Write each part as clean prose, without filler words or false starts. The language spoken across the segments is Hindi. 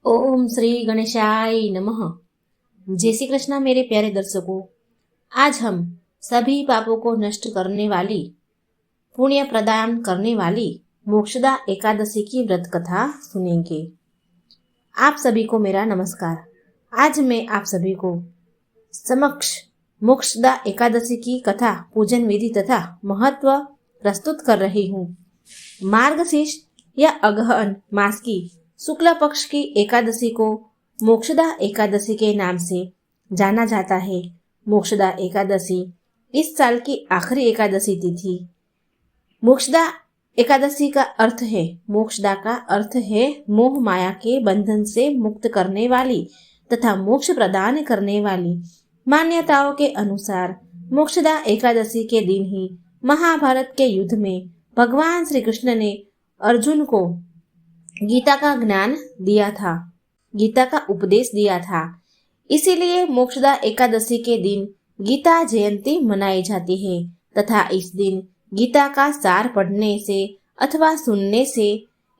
ओम श्री गणेशाय नमः। जय श्री कृष्णा मेरे प्यारे दर्शकों। आज हम सभी पापों को नष्ट करने वाली, पुण्य प्रदान करने वाली मोक्षदा एकादशी की व्रत कथा सुनेंगे। आप सभी को मेरा नमस्कार। आज मैं आप सभी को समक्ष मोक्षदा एकादशी की कथा, पूजन विधि तथा महत्व प्रस्तुत कर रही हूँ। मार्गशीर्ष या अगहन मास की शुक्ल पक्ष की एकादशी को मोक्षदा एकादशी के नाम से जाना जाता है। मोक्षदा एकादशी इस साल की आखिरी एकादशी तिथि। मोक्षदा एकादशी का अर्थ है, मोक्षदा का अर्थ है मोह माया के बंधन से मुक्त करने वाली तथा मोक्ष प्रदान करने वाली। मान्यताओं के अनुसार मोक्षदा एकादशी के दिन ही महाभारत के युद्ध में भगवान श्री कृष्ण ने अर्जुन को गीता का ज्ञान दिया था, गीता का उपदेश दिया था। इसीलिए मोक्षदा एकादशी के दिन गीता जयंती मनाई जाती है तथा इस दिन गीता का सार पढ़ने से अथवा सुनने से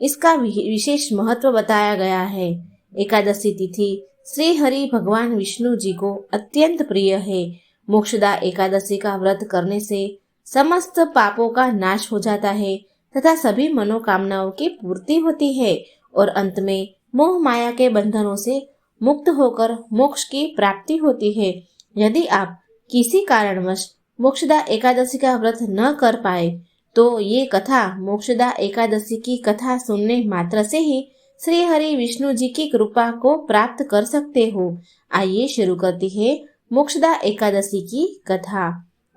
इसका विशेष महत्व बताया गया है। एकादशी तिथि श्री हरि भगवान विष्णु जी को अत्यंत प्रिय है। मोक्षदा एकादशी का व्रत करने से समस्त पापों का नाश हो जाता है तथा सभी मनोकामनाओं की पूर्ति होती है और अंत में मोह माया के बंधनों से मुक्त होकर मोक्ष की प्राप्ति होती है। यदि आप किसी कारणवश मोक्षदा एकादशी का व्रत न कर पाए तो ये कथा, मोक्षदा एकादशी की कथा सुनने मात्र से ही श्री हरि विष्णु जी की कृपा को प्राप्त कर सकते हो। आइए शुरू करती है मोक्षदा एकादशी की कथा।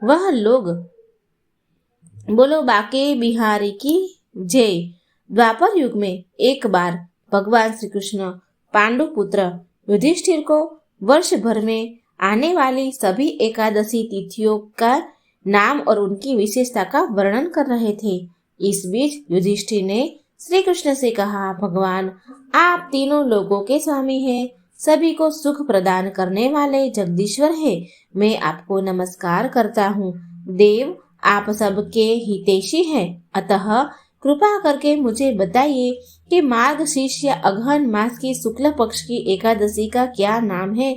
वह लोग बोलो बाके बिहारी की जय। द्वापर युग में एक बार भगवान श्री कृष्ण पांडु पुत्र युधिष्ठिर को वर्ष भर में आने वाली सभी एकादशी तिथियों का नाम और उनकी विशेषता का वर्णन कर रहे थे। इस बीच युधिष्ठिर ने श्री कृष्ण से कहा, भगवान आप तीनों लोगों के स्वामी हैं, सभी को सुख प्रदान करने वाले जगदीश्वर हैं। मैं आपको नमस्कार करता हूँ। देव आप सबके हितैषी हैं, अतः कृपा करके मुझे बताइए कि मार्गशीर्ष या अगहन मास की शुक्ल पक्ष की एकादशी का क्या नाम है।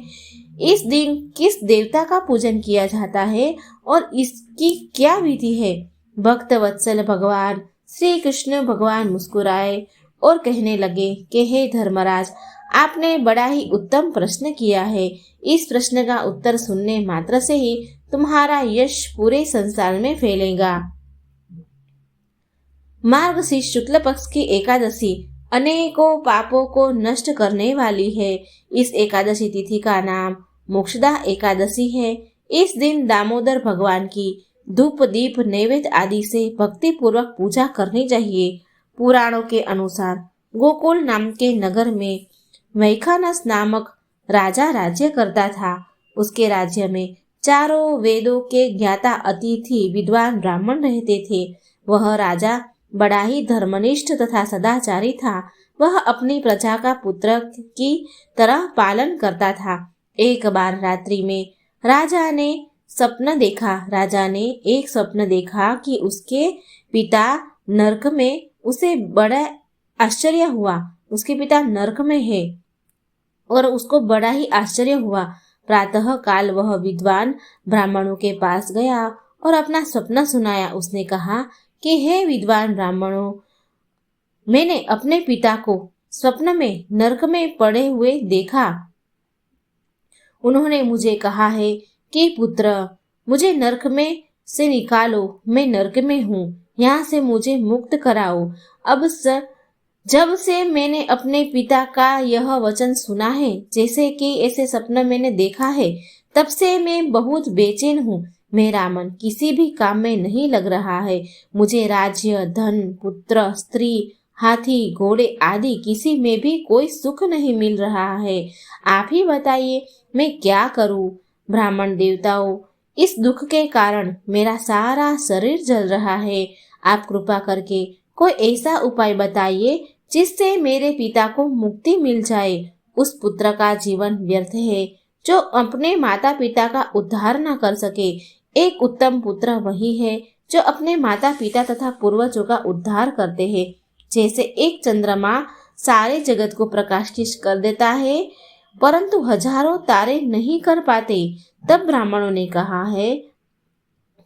इस दिन किस देवता का पूजन किया जाता है और इसकी क्या विधि है। भक्त वत्सल भगवान श्री कृष्ण भगवान मुस्कुराए और कहने लगे कि हे धर्मराज, आपने बड़ा ही उत्तम प्रश्न किया है। इस प्रश्न का उत्तर सुनने मात्र से ही तुम्हारा यश पूरे संसार में फैलेगा। मार्गशीर्ष शुक्ल पक्ष की एकादशी अनेकों पापों को नष्ट करने वाली है। इस एकादशी तिथि का नाम मोक्षदा एकादशी है। इस दिन दामोदर भगवान की धूप दीप नैवेद्य आदि से भक्ति पूर्वक पूजा करनी चाहिए। पुराणों के अनुसार गोकुल नाम के नगर में मैखानस नामक राजा राज्य करता था। उसके राज्य में चारों वेदों के ज्ञाता अतिथि विद्वान ब्राह्मण रहते थे। वह राजा बड़ा ही धर्मनिष्ठ तथा सदाचारी था। वह अपनी प्रजा का पुत्र की तरह पालन करता था। एक बार रात्रि में राजा ने एक स्वप्न देखा कि उसके पिता नरक में, उसे बड़ा आश्चर्य हुआ। उसके पिता नरक में है और उसको बड़ा ही आश्चर्य हुआ। प्रातः काल वह विद्वान ब्राह्मणों के पास गया और अपना स्वप्न सुनाया। उसने कहा कि हे विद्वान ब्राह्मणों, मैंने अपने पिता को स्वप्न में नरक में पड़े हुए देखा। उन्होंने मुझे कहा है कि पुत्र, मुझे नरक में से निकालो, मैं नरक में हूँ, यहाँ से मुझे मुक्त कराओ। जब से मैंने अपने पिता का यह वचन सुना है, जैसे कि ऐसे सपना मैंने देखा है, तब से मैं बहुत बेचैन हूँ। मेरा मन किसी भी काम में नहीं लग रहा है। मुझे राज्य, धन, पुत्र, स्त्री, हाथी, घोड़े आदि किसी में भी कोई सुख नहीं मिल रहा है। आप ही बताइए मैं क्या करूँ। ब्राह्मण देवताओं, इस दुख के कारण मेरा सारा शरीर जल रहा है। आप कृपा करके कोई ऐसा उपाय बताइए जिससे मेरे पिता को मुक्ति मिल जाए। उस पुत्र का जीवन व्यर्थ है जो अपने माता पिता का उद्धार न कर सके। एक उत्तम पुत्र वही है जो अपने माता पिता तथा पूर्वजों का उद्धार करते हैं। जैसे एक चंद्रमा सारे जगत को प्रकाशित कर देता है, परंतु हजारों तारे नहीं कर पाते। तब ब्राह्मणों ने कहा है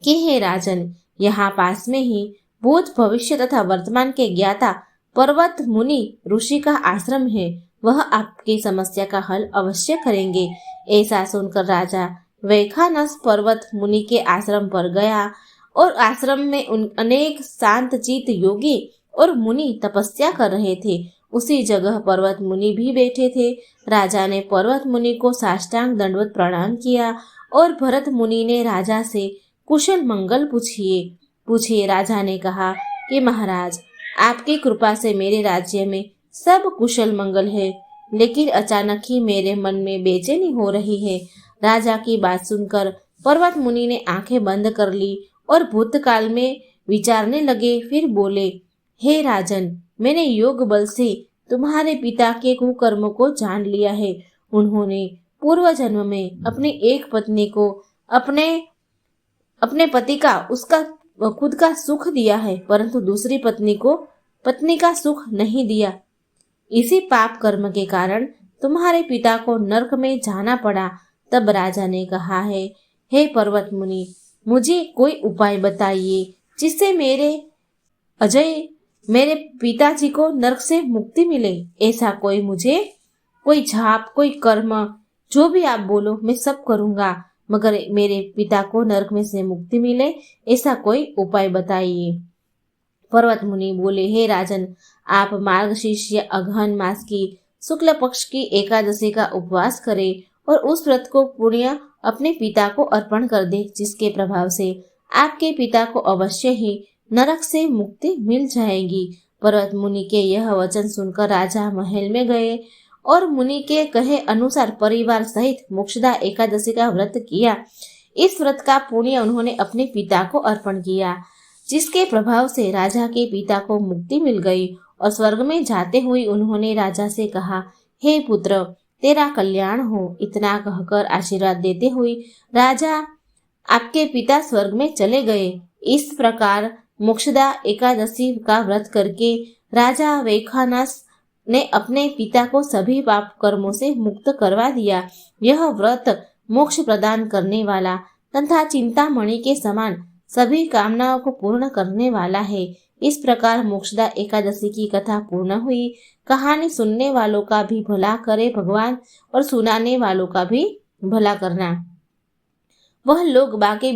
कि हे राजन, यहाँ पास में ही भूत भविष्य तथा वर्तमान के ज्ञाता पर्वत मुनि ऋषि का आश्रम है, वह आपकी समस्या का हल अवश्य करेंगे। ऐसा सुनकर राजा वैखानस पर्वत मुनि के आश्रम पर गया और आश्रम में अनेक शांत चित योगी और मुनि तपस्या कर रहे थे। उसी जगह पर्वत मुनि भी बैठे थे। राजा ने पर्वत मुनि को साष्टांग दंडवत प्रणाम किया और भरत मुनि ने राजा से कुशल मंगल पूछिए। राजा ने कहा कि महाराज, आपकी कृपा से मेरे राज्य में सब कुशल मंगल है, लेकिन अचानक ही मेरे मन में बेचैनी हो रही है। राजा की बात सुनकर पर्वत मुनि ने आंखें बंद कर ली और भूतकाल में विचारने लगे। फिर बोले, हे राजन, मैंने योग बल से तुम्हारे पिता के कुकर्मों को जान लिया है। उन्होंने पूर्व जन्म में अपनी एक पत्नी को अपने पति का उसका खुद का सुख दिया है, परंतु दूसरी पत्नी का सुख नहीं दिया। इसी पाप कर्म के कारण तुम्हारे पिता को नरक में जाना पड़ा। तब राजा ने कहा है, हे पर्वत मुनि, मुझे कोई उपाय बताइए जिससे मेरे पिताजी को नरक से मुक्ति मिले। ऐसा कोई झाप, कोई कर्म, जो भी आप बोलो मैं सब करूंगा, मगर मेरे पिता को नरक में से मुक्ति मिले, ऐसा कोई उपाय बताइए। पर्वत मुनि बोले, हे राजन, आप मार्गशीर्ष या अगहन मास की शुक्ल पक्ष की एकादशी का उपवास करें और उस व्रत को पुण्य अपने पिता को अर्पण कर दे, जिसके प्रभाव से आपके पिता को अवश्य ही नरक से मुक्ति मिल जाएगी। पर्वत मुनि के यह वचन सुनकर राजा महल में गए और मुनि के कहे अनुसार परिवार सहित मोक्षदा एकादशी का व्रत किया। इस व्रत का पुण्य उन्होंने अपने पिता को अर्पण किया, जिसके प्रभाव से राजा के पिता को मुक्ति मिल गई और स्वर्ग में जाते हुए उन्होंने राजा से कहा, हे पुत्र, तेरा कल्याण हो। इतना कहकर आशीर्वाद देते हुए राजा आपके पिता स्वर्ग में चले गए। इस प्रकार मोक्षदा एकादशी का व्रत करके राजा वैखानस ने अपने पिता को सभी पाप कर्मों से मुक्त करवा दिया। यह व्रत मोक्ष प्रदान करने वाला तथा चिंतामणि के समान सभी कामनाओं को पूर्ण करने वाला है। इस प्रकार मोक्षदा एकादशी की कथा पूर्ण हुई। कहानी सुनने वालों का भी भला करे भगवान और सुनाने वालों का भी भला करना। वह लोग बाके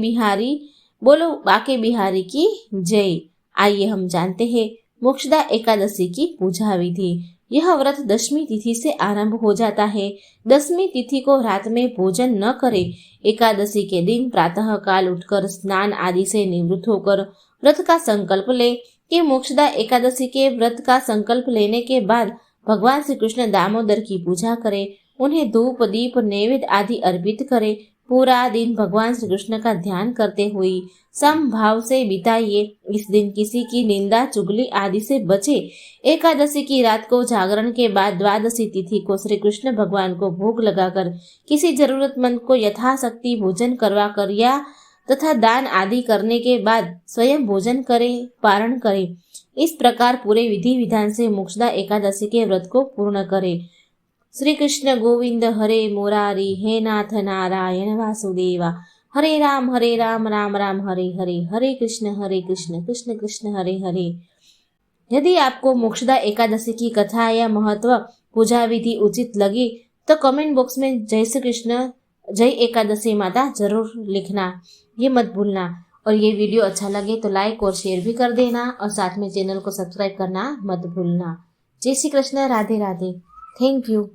बिहारी की जय। आइए हम जानते हैं मोक्षदा एकादशी की पूजा विधि। यह व्रत दशमी तिथि से आरंभ हो जाता है। दशमी तिथि को रात में भोजन न करे। एकादशी के दिन प्रातः काल उठकर स्नान आदि से निवृत्त होकर व्रत का संकल्प ले कि मोक्षदा एकादशी के व्रत का संकल्प लेने के बाद भगवान श्री कृष्ण दामोदर की पूजा करे, उन्हें धूप दीप नैवेद्य आदि अर्पित करे। पूरा दिन भगवान श्री कृष्ण का ध्यान करते हुए समभाव से बिताइए। इस दिन किसी की निंदा चुगली आदि से बचे। एकादशी की रात को जागरण के बाद द्वादशी तिथि को श्री कृष्ण भगवान को भोग लगाकर किसी जरूरतमंद को यथाशक्ति भोजन करवा कर या तथा दान आदि करने के बाद स्वयं भोजन करे, पारण करे। इस प्रकार पूरे विधि विधान से मोक्षदा एकादशी के व्रत को पूर्ण करे। श्री कृष्ण गोविंद हरे मुरारी, हे नाथ नारायण वासुदेवा, हरे राम राम राम हरे हरे, हरे कृष्ण कृष्ण कृष्ण हरे हरे। यदि आपको मोक्षदा एकादशी की कथा या महत्व पूजा विधि उचित लगी तो कमेंट बॉक्स में जय श्री कृष्ण, जय एकादशी माता जरूर लिखना, ये मत भूलना। और ये वीडियो अच्छा लगे तो लाइक और शेयर भी कर देना और साथ में चैनल को सब्सक्राइब करना मत भूलना। जय श्री कृष्ण, राधे राधे, थैंक यू।